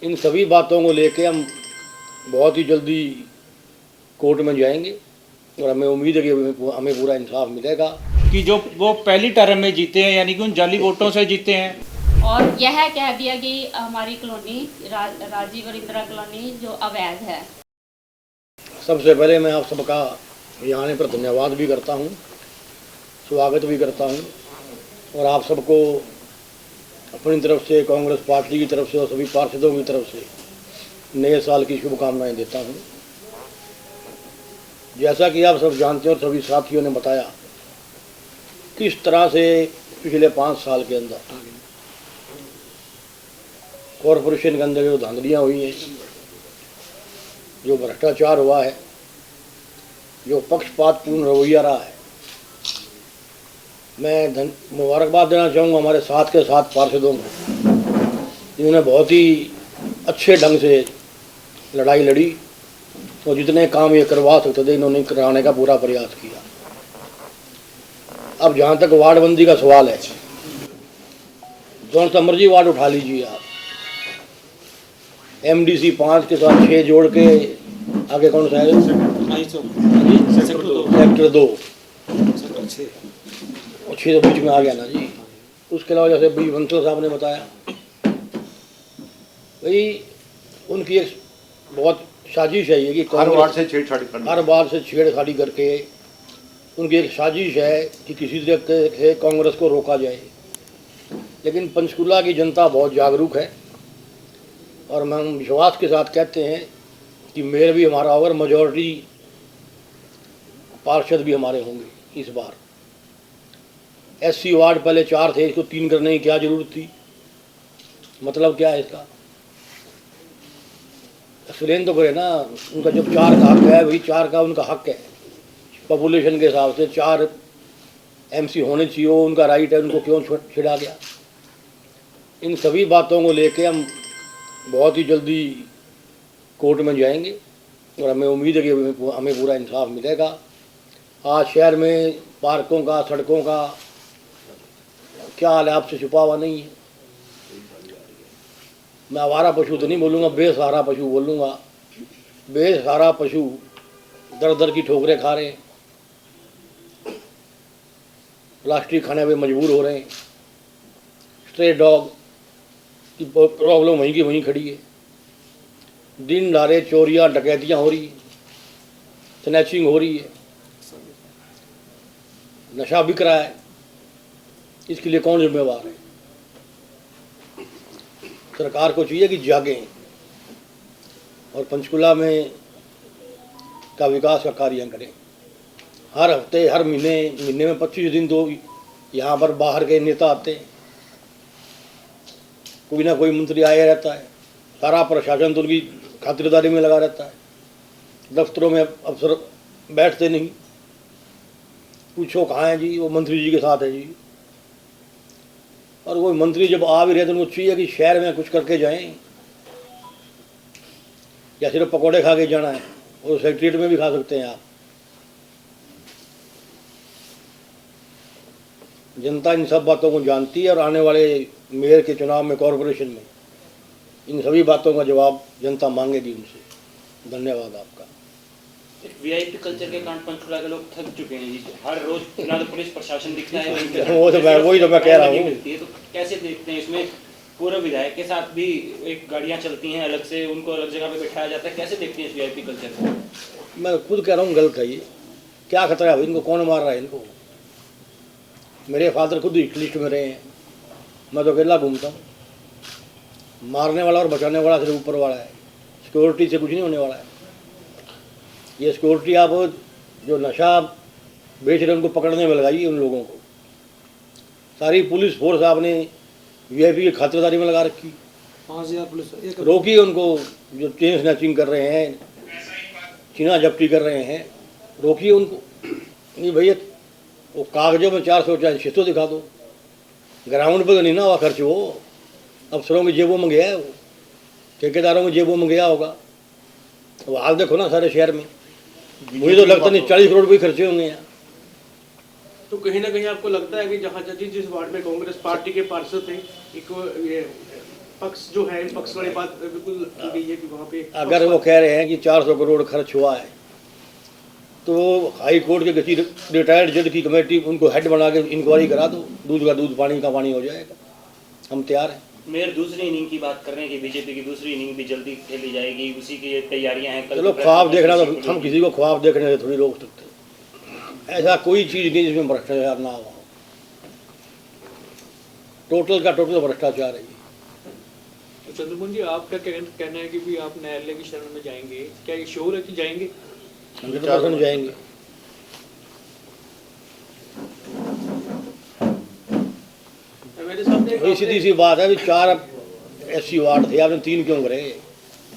इन सभी बातों को लेके हम बहुत ही जल्दी कोर्ट में जाएंगे और हमें उम्मीद है कि हमें पूरा इंसाफ मिलेगा कि जो वो पहली टर्म में जीते हैं, यानी कि उन जाली वोटों से जीते हैं। और यह कह दिया कि हमारी कॉलोनी राजीव और इंदिरा कॉलोनी जो अवैध है। सबसे पहले मैं आप सबका यहाँ आने पर धन्यवाद भी करता हूँ, स्वागत भी करता हूँ और आप सबको अपनी तरफ से, कांग्रेस पार्टी की तरफ से और सभी पार्षदों की तरफ से नए साल की शुभकामनाएं देता हूँ। जैसा कि आप सब जानते हैं और सभी साथियों ने बताया, किस तरह से पिछले 5 साल के अंदर कॉरपोरेशन के अंदर जो धांधलियाँ हुई हैं, जो भ्रष्टाचार हुआ है, जो पक्षपातपूर्ण रवैया रहा है, मैं मुबारकबाद देना चाहूँगा हमारे साथ के साथ पार्षदों को, जिन्होंने बहुत ही अच्छे ढंग से लड़ाई लड़ी और जितने काम ये करवा सकते थे इन्होंने कराने का पूरा प्रयास किया। अब जहाँ तक वार्डबंदी का सवाल है, जौन सा मर्जी वार्ड उठा लीजिए आप, MDC 5 के साथ 6 जोड़ के आगे कौन सा है, सेक्टर 2 और 6 तो बीच में आ गया ना जी। उसके अलावा जैसे बी बंसल साहब ने बताया, भाई उनकी एक बहुत साजिश है ये कि हर वार्ड से छेड़छाड़ी करके उनकी एक साजिश है कि किसी तरीके से कांग्रेस को रोका जाए। लेकिन पंचकुला की जनता बहुत जागरूक है और हम विश्वास के साथ कहते हैं कि मेयर भी हमारा होगा, मेजॉरिटी पार्षद भी हमारे होंगे इस बार। SC वार्ड पहले 4 थे, इसको 3 करने की क्या जरूरत थी? मतलब क्या है इसका? एक्सप्लेन तो करे ना। उनका जब 4 का हक है, वही 4 का उनका हक है। पॉपुलेशन के हिसाब से 4 MC होने चाहिए, उनका राइट है, उनको क्यों छिड़ा गया? इन सभी बातों को लेके हम बहुत ही जल्दी कोर्ट में जाएंगे और हमें उम्मीद है कि हमें पूरा इंसाफ मिलेगा। आज शहर में पार्कों का, सड़कों का क्या हाल है आपसे छुपा हुआ नहीं है। मैं आवारा पशु तो नहीं बोलूँगा, बेसहारा पशु बोलूँगा। बेसहारा पशु दर दर की ठोकरें खा रहे हैं, प्लास्टिक खाने पे मजबूर हो रहे हैं। स्ट्रे डॉग की प्रॉब्लम वहीं की वहीं खड़ी है। दिन दहाड़े चोरियाँ डकैतियाँ हो रही है, स्नैचिंग हो रही है, नशा बिक रहा है। इसके लिए कौन जिम्मेवार है? सरकार को चाहिए कि जागें और पंचकुला में का विकास का कार्य करें। हर हफ्ते, हर महीने में 25 दिन तो यहाँ पर बाहर के नेता आते हैं, कोई ना कोई मंत्री आया रहता है। सारा प्रशासन तो उनकी खातिरदारी में लगा रहता है। दफ्तरों में अफसर बैठते नहीं, पूछो कहाँ है जी? वो मंत्री जी के साथ है जी। और वो मंत्री जब आ भी रहे तो उनको चाहिए कि शहर में कुछ करके जाएं, या सिर्फ पकौड़े खा के जाना है? और सेक्रेटरीट में भी खा सकते हैं आप। जनता इन सब बातों को जानती है और आने वाले मेयर के चुनाव में, कॉरपोरेशन में, इन सभी बातों का जवाब जनता मांगेगी उनसे। धन्यवाद आपका। VIP कल्चर के कारण पंचकुला के लोग थक चुके हैं जी। हर रोज ना तो पुलिस प्रशासन दिखता है, वही तो मैं कह रहा हूँ। तो कैसे देखते हैं इसमें? पूर्व विधायक के साथ भी एक गाड़ियाँ चलती हैं अलग से, उनको अलग जगह पे बैठाया जाता है। कैसे देखते हैं इस VIP कल्चर को? मैं खुद कह रहा हूँ गलत है ये। क्या खतरा है? इनको कौन मार रहा है इनको? मेरे फादर खुद हिट लिस्ट में रहे हैं, मैं तो अकेला घूमता हूँ। मारने वाला और बचाने वाला सिर्फ ऊपर वाला है। सिक्योरिटी से कुछ नहीं होने वाला है। ये सिक्योरिटी आप जो नशा बेच रहे हैं उनको पकड़ने में लगाइए। उन लोगों को सारी पुलिस फोर्स आपने VIP की खातिरदारी में लगा रखी। 5000 पुलिस रोकिए उनको जो चेन स्नैचिंग कर रहे हैं, चीना जब्ती कर रहे हैं, रोकिए उनको। नहीं भैया, वो कागजों में 400 चाहे 600 दिखा दो, ग्राउंड पर तो नहीं ना हुआ खर्च। वो अफसरों की जेबों में गया है, वो ठेकेदारों की जेबों में गया होगा। वो हाल देखो ना सारे शहर में। मुझे तो लगता नहीं 40 करोड़ भी खर्चे होंगे यहाँ। तो कहीं ना कहीं आपको लगता है कि जहाँ जिस वार्ड में कांग्रेस पार्टी के पार्षद थे, एक ये पक्ष जो है पक्ष वाली बात बिल्कुल की गई है कि वहाँ पे अगर वो कह रहे हैं कि 400 करोड़ खर्च हुआ है तो हाई कोर्ट के किसी रिटायर्ड जज की कमेटी उनको हेड बना के इंक्वायरी करा दो, दूध का दूध पानी का पानी हो जाएगा। हम तैयार हैं। मेयर दूसरी इनिंग की बात कर रहे हैं कि बीजेपी की दूसरी इनिंग भी जल्दी खेली जाएगी, उसी की तैयारियां हैं। चलो ख्वाब देखना तो हम किसी को ख्वाब देखने से थोड़ी रोक सकते। ऐसा कोई चीज़ नहीं जिसमें भ्रष्टाचार ना हो। टोटल का टोटल भ्रष्टाचार है। तो चंद्रमोहन जी आपका कहना है कि भी आप न्यायालय की शरण में जाएंगे, क्या ये श्योर है कि जाएंगे? 100% जाएंगे। मेरे सामने वही सीधी सी बात है, 4 SC वार्ड थे, आपने 3 क्यों करे?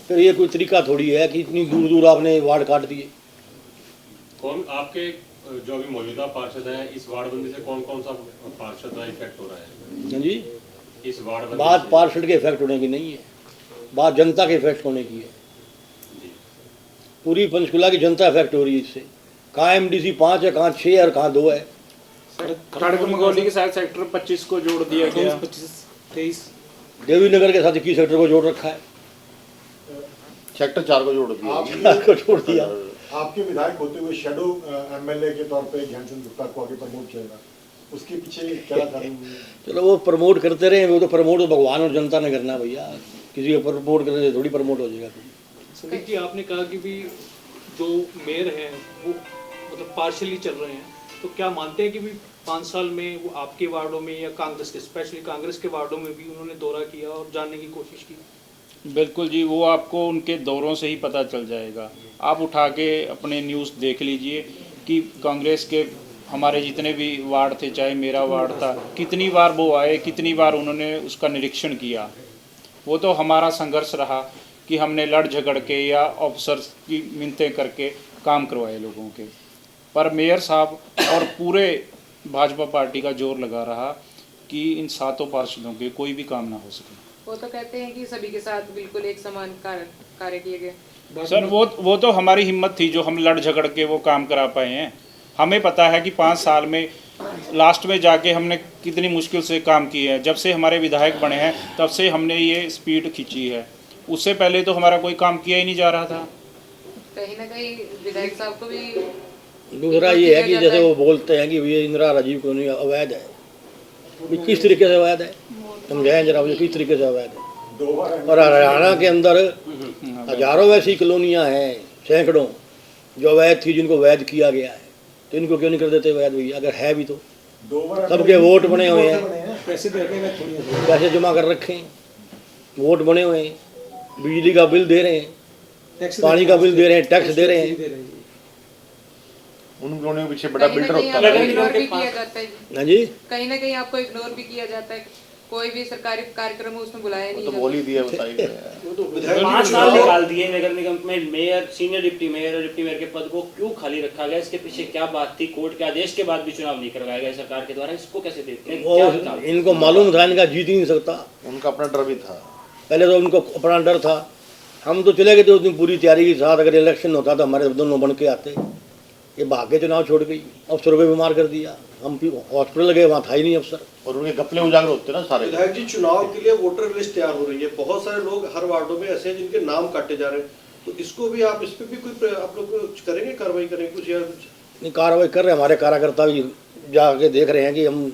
फिर ये कोई तरीका थोड़ी है कि इतनी दूर दूर आपने वार्ड काट दिए। कौन आपके जो अभी मौजूदा पार्षद हैं, इस वार्डबंदी से कौन कौन सा पार्षद का इफेक्ट हो रहा है? हाँ जी, इस वार्डबंदी बात से? पार्षद के इफेक्ट होने की नहीं है, बात जनता के इफेक्ट होने की है। पूरी पंचकुला की जनता इफेक्ट हो रही है इससे। कहाँ MDC 5 है, कहाँ 6 है और कहाँ 2 है। खड़ग मंगोली के साथ सेक्टर 25 को जोड़ दिया गया। 23 देवी नगर के साथ 21 सेक्टर को जोड़ रखा है। सेक्टर 4 को जोड़ दिया। को जोड़ दिया। आपके विधायक होते हुए शेडो MLA के तौर पे ज्ञानचंद गुप्ता को आगे प्रमोट किया गया, उसके पीछे क्या कारण? चलो वो प्रमोट करते रहे, वो तो प्रमोट भगवान और जनता ने करना भैया। किसी को प्रमोट करने से थोड़ी प्रमोट हो जाएगा। संदीप जी आपने कहा कि भी जो मेयर हैं वो मतलब पार्शियली चल रहे हैं, तो क्या मानते हैं कि भी 5 साल में वो आपके वार्डों में या कांग्रेस के स्पेशली कांग्रेस के वार्डों में भी उन्होंने दौरा किया और जानने की कोशिश की? बिल्कुल जी, वो आपको उनके दौरों से ही पता चल जाएगा। आप उठा के अपने न्यूज़ देख लीजिए कि कांग्रेस के हमारे जितने भी वार्ड थे, चाहे मेरा वार्ड था, कितनी बार वो आए, कितनी बार उन्होंने उसका निरीक्षण किया। वो तो हमारा संघर्ष रहा कि हमने लड़ झगड़ के या ऑफिसर्स की मिन्नतें करके काम करवाए लोगों के। पर मेयर साहब और पूरे भाजपा पार्टी का जोर लगा रहा कि इन 7 पार्षदों के कोई भी काम ना हो सके। वो तो कहते हैं कि सभी के साथ बिल्कुल एक समान कार्य किए गए। सर वो तो हमारी हिम्मत थी जो हम लड़ झगड़ के वो काम करा पाए हैं। हमें पता है कि 5 साल में लास्ट में जाके हमने कितनी मुश्किल से काम किए हैं। जब से हमारे विधायक बने हैं तब से हमने ये स्पीड खींची है। उससे पहले तो हमारा कोई काम किया ही नहीं जा रहा था। कहीं ना कहीं विधायक साहब को भी दूसरा ये है कि जैसे वो बोलते हैं कि ये इंदिरा राजीव कॉलोनी अवैध है, किस तरीके से अवैध है समझाएं जरा मुझे, किस तरीके से अवैध है? और हरियाणा के अंदर हजारों ऐसी कॉलोनियाँ हैं, सैकड़ों जो अवैध थी, जिनको वैध किया गया है। तो इनको क्यों नहीं कर देते वैध भैया? अगर है भी तो सबके वोट बने हुए हैं, पैसे जमा कर रखे हैं, वोट बने हुए हैं, बिजली का बिल दे रहे हैं, पानी का बिल दे रहे हैं, टैक्स दे रहे हैं। उन कॉलोनियों के पीछे बड़ा बिल्डर होता है। हाँ जी, कहीं ना कहीं आपको इग्नोर भी किया जाता है। कोई भी सरकारी कार्यक्रम हो उसमें बुलाया नहीं तो जाता। बोल ही दिया बताइए। 5 साल निकाल दिए नगर निगम में मेयर, सीनियर डिप्टी मेयर और डिप्टी मेयर के पद को क्यों खाली रखा गया? इसके पीछे क्या बात थी? कोर्ट के आदेश के बाद भी चुनाव नहीं करवाया गया सरकार के द्वारा, इसको कैसे देखते हैं? वो इनको मालूम था इनका जीत ही नहीं सकता। उनका अपना डर भी था। पहले तो उनको अपना डर था। हम तो चले गए थे उस दिन पूरी तैयारी के साथ। अगर इलेक्शन होता तो हमारे दोनों बन के आते। ये भाग्य चुनाव छोड़ गई, अफसरों को बीमार कर दिया। हम हॉस्पिटल गए, वहाँ था ही नहीं अफसर। और उनके घपले उजागर होते ना सारे। विधायक जी, चुनाव के लिए वोटर लिस्ट तैयार हो रही है, बहुत सारे लोग हर वार्डों में ऐसे हैं जिनके नाम काटे जा रहे हैं, तो इसको भी आप, इस पे भी कोई आप लोग करेंगे, कार्रवाई करेंगे कुछ या कुछ? नहीं, कार्रवाई कर रहे हैं। हमारे कार्यकर्ता भी जाके देख रहे हैं कि हम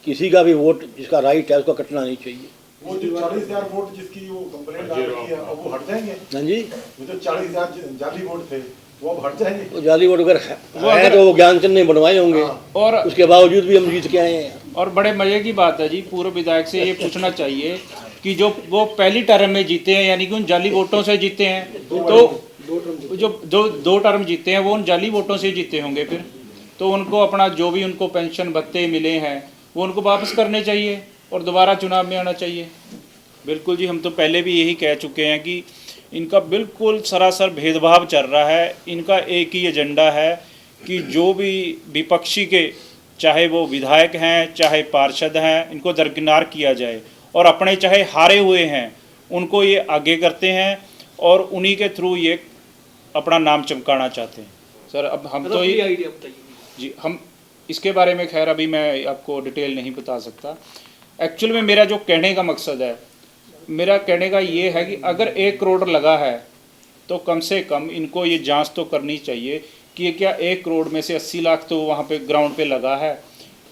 किसी का भी वोट जिसका राइट है उसको कटना नहीं चाहिए। वो जो 40,000 वोट जिसकी वो कंप्लेंट आ रही है, अब वो हट जाएंगे? हाँ जी, वो जो 40,000 जाली वोट थे वो अब हट जाएंगे? तो जाली वोट अगर है तो वो ज्ञानचंद ने बनवाए होंगे, और उसके बावजूद भी हम जीत के आए हैं। और बड़े मजे की बात है जी, पूर्व विधायक से ये पूछना चाहिए कि जो वो पहली टर्म में जीते हैं, यानी कि उन जाली वोटों से जीते हैं, तो जो 2 टर्म जीते हैं वो उन जाली वोटों से जीते होंगे। फिर तो उनको अपना जो भी उनको पेंशन भत्ते मिले हैं वो उनको वापस करने चाहिए और दोबारा चुनाव में आना चाहिए। बिल्कुल जी, हम तो पहले भी यही कह चुके हैं कि इनका बिल्कुल सरासर भेदभाव चल रहा है। इनका एक ही एजेंडा है कि जो भी विपक्षी के, चाहे वो विधायक हैं चाहे पार्षद हैं, इनको दरकिनार किया जाए और अपने चाहे हारे हुए हैं उनको ये आगे करते हैं और उन्हीं के थ्रू ये अपना नाम चमकाना चाहते हैं। सर अब हम तो ये आइडिया बताइए जी, हम इसके बारे में खैर अभी मैं आपको डिटेल नहीं बता सकता। एक्चुअल में मेरा जो कहने का मकसद है मेरा कहने का ये है कि अगर 1 करोड़ लगा है तो कम से कम इनको ये जांच तो करनी चाहिए कि ये क्या 1 करोड़ में से 80 लाख तो वहाँ पे ग्राउंड पे लगा है।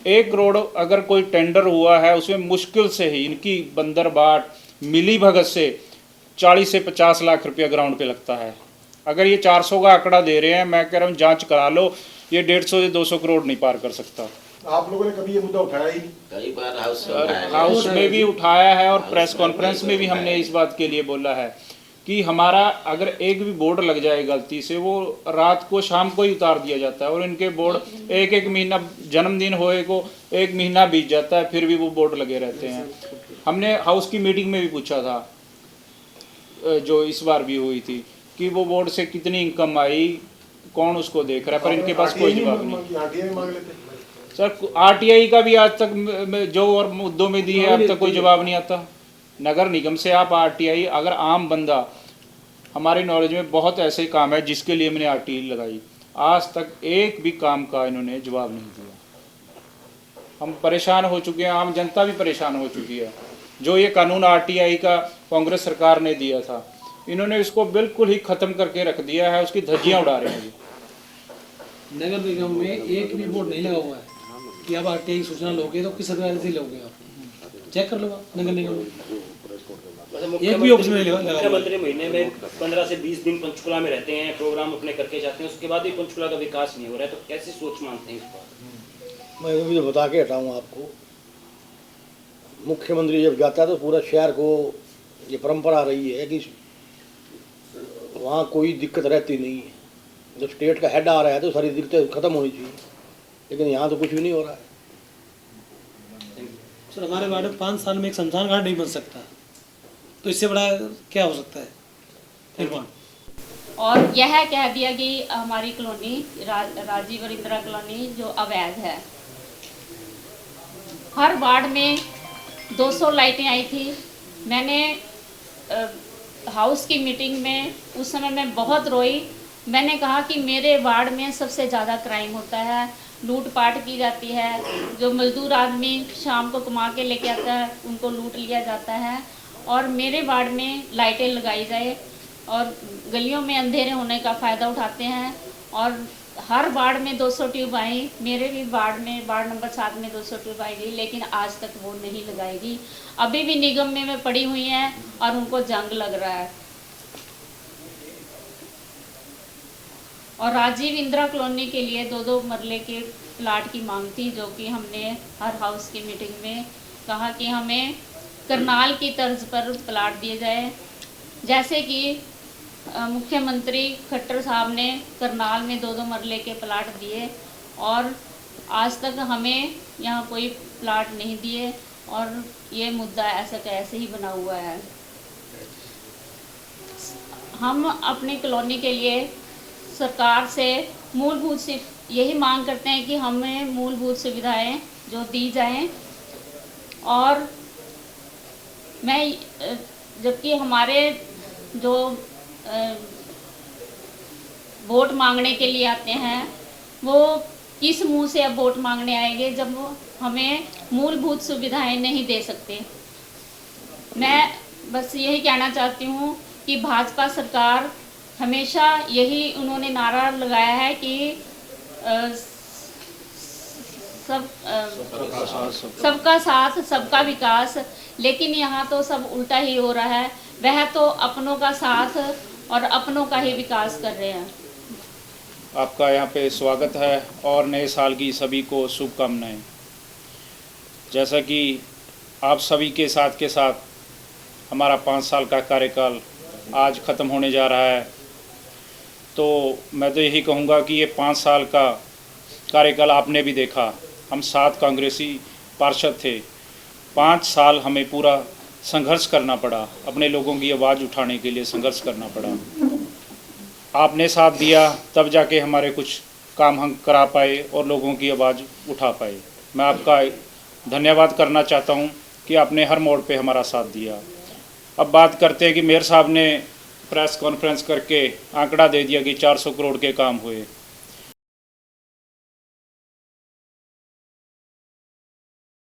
1 करोड़ अगर कोई टेंडर हुआ है उसमें मुश्किल से ही इनकी बंदरबाट मिली भगत से 40 से 50 लाख रुपया ग्राउंड पे लगता है। अगर ये 400 का आंकड़ा दे रहे हैं, मैं कह रहा हूँ जांच करा लो, ये 150 से 200 करोड़ नहीं पार कर सकता। आप लोगों ने कभी ये मुद्दा उठाया ही नहीं? कई बार हाउस में भी उठाया है और प्रेस कॉन्फ्रेंस में भी हमने इस बात के लिए बोला है कि हमारा अगर एक भी बोर्ड लग जाए गलती से, वो रात को शाम को ही उतार दिया जाता है और इनके बोर्ड एक महीना, जन्मदिन होए को 1 महीना बीत जाता है फिर भी वो बोर्ड लगे रहते हैं। हमने हाउस की मीटिंग में भी पूछा था, जो इस बार भी हुई थी, कि वो बोर्ड से कितनी इनकम आई, कौन उसको देख रहा है, पर इनके पास कोई जवाब नहीं। सर आरटीआई का भी आज तक जो और मुद्दों में दी है अब तक कोई जवाब नहीं आता। नगर निगम से आप आरटीआई, अगर आम बंदा, हमारी नॉलेज में बहुत ऐसे काम है जिसके लिए मैंने आरटीआई लगाई, आज तक एक भी काम का इन्होंने जवाब नहीं दिया। हम परेशान हो चुके हैं, आम जनता भी परेशान हो चुकी है। जो ये कानून आरटीआई का कांग्रेस सरकार ने दिया था, इन्होंने इसको बिल्कुल ही ख़त्म करके रख दिया है, उसकी धज्जियाँ उड़ा रहे हैं। नगर निगम में एक भी बोर्ड नहीं लगा हुआ है कि अब आरटीआई सूचना लोगे तो किस अदालत से लोगे, आप चेक कर लो नगर निगम में एक भी ऑप्शन नहीं लगा। मुख्यमंत्री महीने में 15 से 20 दिन पंचकुला में रहते हैं, प्रोग्राम अपने करके जाते हैं, उसके बाद भी पंचकुला का विकास नहीं हो रहा है, तो कैसे सोच मानते हैं इस पर? मैं अभी तो बता के हटाऊँ आपको, मुख्यमंत्री जब जाता है तो पूरा शहर को ये परंपरा रही है कि वहाँ कोई दिक्कत रहती नहीं है। जब स्टेट का हेड आ रहा है तो सारी दिक्कतें खत्म होनी चाहिए, लेकिन यहाँ तो कुछ भी नहीं हो रहा है। सर हमारे वार्ड में 5 साल में एक शमशान घाट नहीं बन सकता, तो इससे बड़ा क्या हो सकता है निर्माण? और यह कह दिया कि हमारी कॉलोनी राजीव और इंदिरा कॉलोनी जो अवैध है। हर वार्ड में 200 लाइटें आई थी। मैंने हाउस की मीटिंग में उस समय मैं बहुत रोई। मैंने कहा कि मेरे वार्ड में सबसे ज़्यादा क्राइम होता है, लूटपाट की जाती है। जो मजदूर आदमी शाम को कमा के लेके आता है उनको लूट लिया जाता है, और मेरे वार्ड में लाइटें लगाई जाए। और गलियों में अंधेरे होने का फ़ायदा उठाते हैं। और हर वार्ड में 200 ट्यूब आई, मेरे भी वार्ड में, वार्ड नंबर 7 में 200 ट्यूब आई गई, लेकिन आज तक वो नहीं लगाएगी। अभी भी निगम में पड़ी हुई हैं और उनको जंग लग रहा है। और राजीव इंदिरा कॉलोनी के लिए 2-2 मरले के प्लाट की मांग थी, जो कि हमने हर हाउस की मीटिंग में कहा कि हमें करनाल की तर्ज पर प्लाट दिए जाए। जैसे कि मुख्यमंत्री खट्टर साहब ने करनाल में 2-2 मरले के प्लाट दिए, और आज तक हमें यहाँ कोई प्लाट नहीं दिए, और ये मुद्दा ऐसा का ऐसे ही बना हुआ है। हम अपनी कॉलोनी के लिए सरकार से मूलभूत सिर्फ यही मांग करते हैं कि हमें मूलभूत सुविधाएं जो दी जाएं। और मैं जबकि हमारे जो वोट मांगने के लिए आते हैं वो किस मुंह से अब वोट मांगने आएंगे जब वो हमें मूलभूत सुविधाएं नहीं दे सकते। मैं बस यही कहना चाहती हूँ कि भाजपा सरकार हमेशा यही उन्होंने नारा लगाया है कि सबका साथ सबका विकास, लेकिन यहाँ तो सब उल्टा ही हो रहा है। वह तो अपनों का साथ और अपनों का ही विकास कर रहे हैं। आपका यहाँ पे स्वागत है और नए साल की सभी को शुभकामनाएं। जैसा कि आप सभी के साथ हमारा 5 साल का कार्यकाल आज ख़त्म होने जा रहा है, तो मैं तो यही कहूँगा कि ये 5 साल का कार्यकाल आपने भी देखा। हम 7 कांग्रेसी पार्षद थे, 5 साल हमें पूरा संघर्ष करना पड़ा, अपने लोगों की आवाज़ उठाने के लिए संघर्ष करना पड़ा। आपने साथ दिया तब जाके हमारे कुछ काम हम करा पाए और लोगों की आवाज़ उठा पाए। मैं आपका धन्यवाद करना चाहता हूं कि आपने हर मोड़ पे हमारा साथ दिया। अब बात करते हैं कि मेयर साहब ने प्रेस कॉन्फ्रेंस करके आंकड़ा दे दिया कि 400 करोड़ के काम हुए।